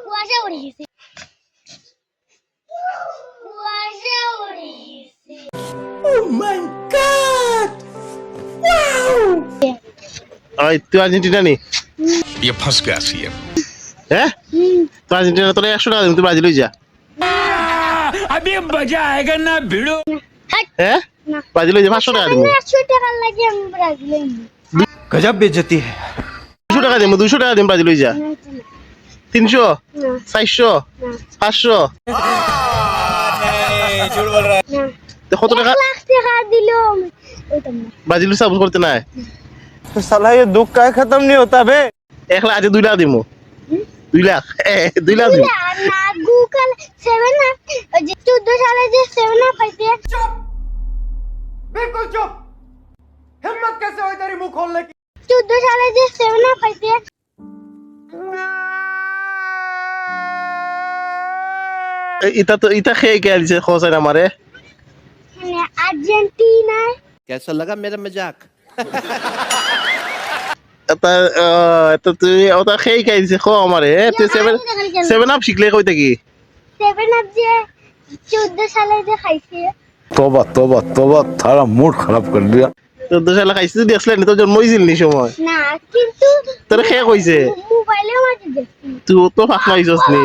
কুয়াশা উড়ে গেছে কুয়াশা উড়ে গেছে Oh my God! Wow! ওই তুই আর্জেন্টিনা নি ये फंस गया सीएम। হ্যাঁ তুই আর্জেন্টিনা তোর 100 টাকা দিম তুই ব্রাজিল হয়ে যা अभी मजा आएगा ना भिड़ो। হাট হ্যাঁ না ব্রাজিল হয়ে যা 500 টাকা দিম 100 টাকা লাগে আমি ব্রাজিলে गजब बेइज्जती है। 200 টাকা দিম 200 টাকা দিম ব্রাজিল হয়ে যা 300 না 400 500 তো কত টাকা 1 লাখ টাকা দিলো ওইটাম না ব্রাজিল সাপোর্ট করতে নাই तो साला ये दुख का खत्म नहीं होता बे 1 লাখ আছে 2 লাখ দিমু 2 লাখ 2 লাখ দিমু না গুগল 7 আপ যে 14 সালে যে 7 আপ হইতে बिल्कुल चुप हिम्मत कैसे हुई तेरी मुंह खोलने की 14 সালে যে 7 আপ হইতে ইটা খেয়ে কে দিছে খোসাই আমারে মানে আর্জেন্টিনা कैसा लगा मेरा मजाक তো তুই ওটা খেয়ে কে দিছে খো আমারে তুই 7 আপ শিখলে কই থাকি 7 আপ যে 14 সালে যে খাইছে तौबा तौबा तौबा थारा मूड खराब कर दिया 14 সালে খাইছিস তুই আসলে নি তোর জন্ম হইছিল নি সময় না কিন্তু তোর খেয়ে কইছে মোবাইলে মাঝে দেখছি তুই তো ফাঁক মাইছস নি